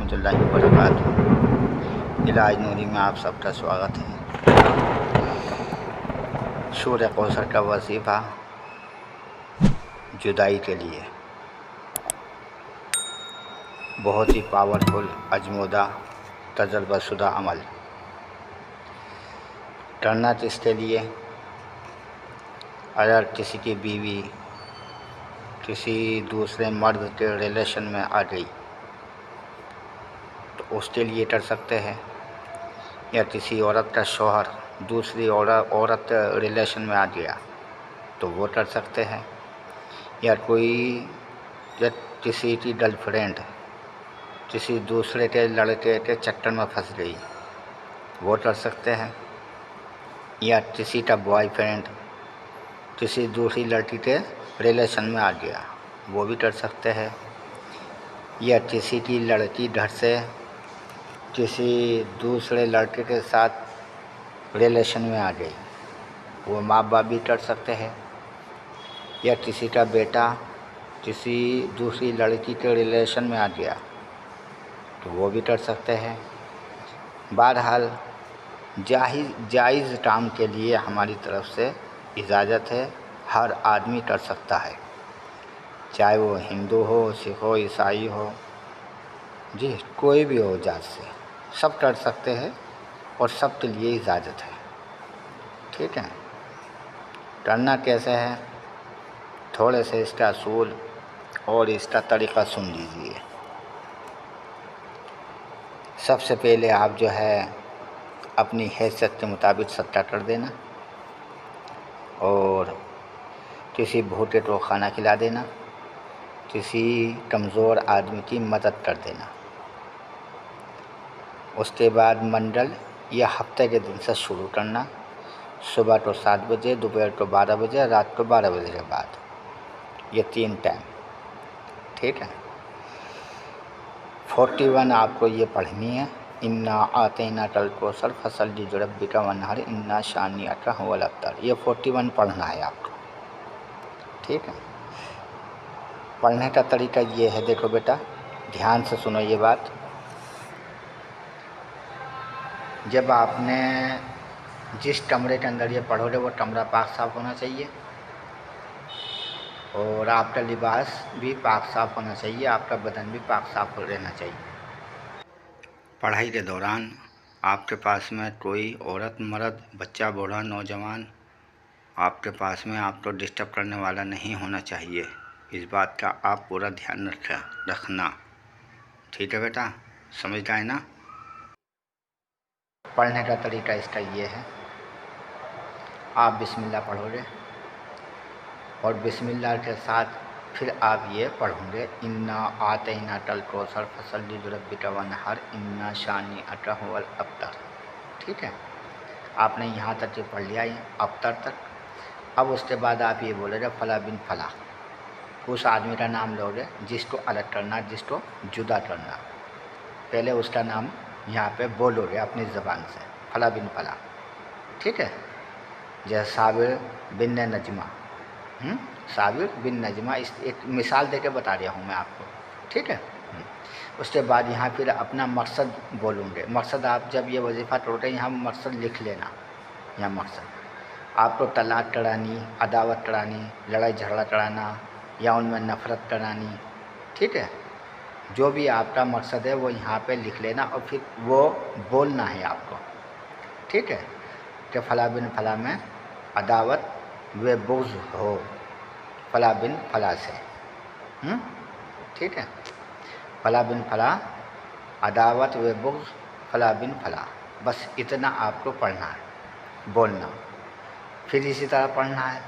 रहमतुल्लाहि व बरकातुहू। इलाज नूरी में आप सबका स्वागत है। सूरह कौसर का वजीफ़ा जुदाई के लिए बहुत ही पावरफुल, अजमोदा, तजर्बाशुदा अमल करना। इसके लिए अगर किसी की बीवी किसी दूसरे मर्द के रिलेशन में आ गई तो उसके लिए कर सकते हैं, या किसी औरत का शौहर दूसरी औरत रिलेशन में आ गया तो वो कर सकते हैं, या किसी की गर्लफ्रेंड किसी दूसरे के लड़के के चक्कर में फंस गई वो कर सकते हैं, या किसी का बॉयफ्रेंड किसी दूसरी लड़की के रिलेशन में आ गया वो भी कर सकते हैं, या किसी की लड़की घर से किसी दूसरे लड़के के साथ रिलेशन में आ गई वो माँ बाप भी कर सकते हैं, या किसी का बेटा किसी दूसरी लड़की के रिलेशन में आ गया तो वो भी कर सकते हैं। बहरहाल जायज़ काम के लिए हमारी तरफ से इजाज़त है, हर आदमी कर सकता है, चाहे वो हिंदू हो, सिख हो, ईसाई हो, जी कोई भी हो जात से, सब कर सकते हैं और सब के लिए इजाज़त है। ठीक है, करना कैसे है, थोड़े से इसका असूल और इसका तरीक़ा सुन लीजिए। सबसे पहले आप जो है अपनी हैसियत के मुताबिक सत्ता कर देना और किसी भूखे को खाना खिला देना, किसी कमज़ोर आदमी की मदद कर देना। उसके बाद मंडल या हफ्ते के दिन से शुरू करना, सुबह को 7 बजे, दोपहर को 12 बजे, रात को 12 बजे के बाद, ये 3 टाइम। ठीक है, 41 आपको ये पढ़नी है। इन्ना आतैना कल कौसर फसल्लि लिरब्बिका वन्हर इन्ना शानिअका हुवल अब्तर, ये 41 पढ़ना है आपको। ठीक है, पढ़ने का तरीका ये है, देखो बेटा ध्यान से सुनो ये बात। जब आपने जिस कमरे के अंदर ये पढ़ोगे वो कमरा पाक साफ़ होना चाहिए और आपका लिबास भी पाक साफ़ होना चाहिए, आपका बदन भी पाक साफ़ रहना चाहिए। पढ़ाई के दौरान आपके पास में कोई औरत, मर्द, बच्चा, बूढ़ा, नौजवान आपके पास में आपको डिस्टर्ब करने वाला नहीं होना चाहिए। इस बात का आप पूरा ध्यान रखना। ठीक है बेटा, समझ गए ना। पढ़ने का तरीका इसका ये है, आप बिस्मिल्लाह पढ़ोगे और बिस्मिल्लाह के साथ फिर आप ये पढ़ोगे, इन्ना आतैना कल कौसर फसल्लि लिरब्बिका वन्हर इन्ना शानिअका हुवल अब्तर। ठीक है, आपने यहाँ तक ये पढ़ लिया है, अब्तर तक। अब उसके बाद आप ये बोलोगे फला बिन फला, उस आदमी का नाम लोगे जिसको अलग करना, जिसको जुदा करना। पहले उसका नाम यहाँ पे बोलोगे अपनी ज़बान से, फला बिन फला। ठीक है, जैसे साबिर बिन नजमा, साबिर बिन नजमा, इस एक मिसाल देके बता रहा हूँ मैं आपको। ठीक है, उसके बाद यहाँ फिर अपना मकसद बोलूँगे। मकसद आप जब ये वजीफ़ा करोगे यहाँ मकसद लिख लेना। यहाँ मकसद आपको तलाक करानी, अदावत करानी, लड़ाई झगड़ा कराना या उनमें नफ़रत करानी। ठीक है, जो भी आपका मकसद है वो यहाँ पे लिख लेना और फिर वो बोलना है आपको। ठीक है, कि फ़ला बिन फ़ला में अदावत व बुग़्ज़ हो फ़ला बिन फ़ला से। ठीक है, फ़ला बिन फ़ला अदावत व बुग़्ज़ फ़ला बिन फ़ला, बस इतना आपको पढ़ना है, बोलना। फिर इसी तरह पढ़ना है,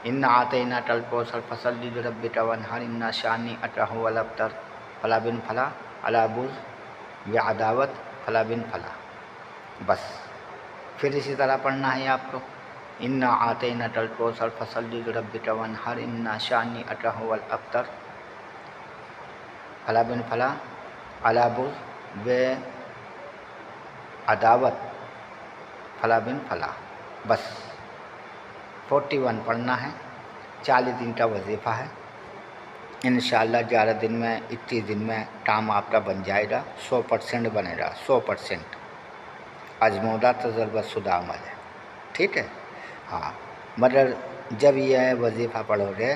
इन्ना आतैना कल कौसर फसल्लि लिरब्बिका वन्हर इन्ना शानिअका हुवल अब्तर, फ़ला बिन फ़ला अला बुग़्ज़ व अदावत फ़ला बिन फ़ला, बस। फिर इसी तरह पढ़ना है आपको, इन्ना आतैना कल कौसर फसल्लि लिरब्बिका वन्हर इन्ना शानिअका हुवल अब्तर, फला बिन फला अला बुग़्ज़ व अदावत फला बिन फला, बस 41 पढ़ना है। 40 दिन का वजीफ़ा है। इंशाअल्लाह 11 दिन में 21 दिन में काम आपका बन जाएगा, 100% बनेगा, 100% आजमौदा तजर्बतशुदा अमल है। ठीक है, हाँ, मगर जब यह वजीफ़ा पढ़ोगे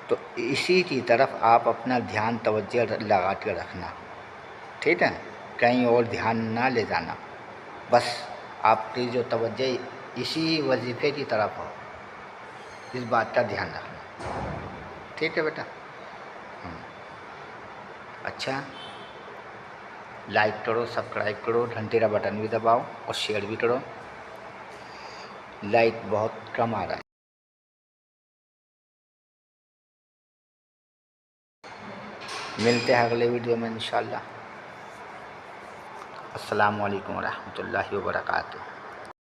तो इसी की तरफ आप अपना ध्यान तवज्जो लगा के रखना। ठीक है, कहीं और ध्यान ना ले जाना, बस आपकी जो तवज्जो इसी वजीफ़े की तरफ हो, इस बात का ध्यान रखना। ठीक है बेटा। अच्छा, लाइक करो, सब्सक्राइब करो, घंटे का बटन भी दबाओ और शेयर भी करो। लाइक बहुत कम आ रहा है। मिलते हैं अगले वीडियो में इंशाअल्लाह। अस्सलामु अलैकुम रहमतुल्लाहि व बरकातुहू।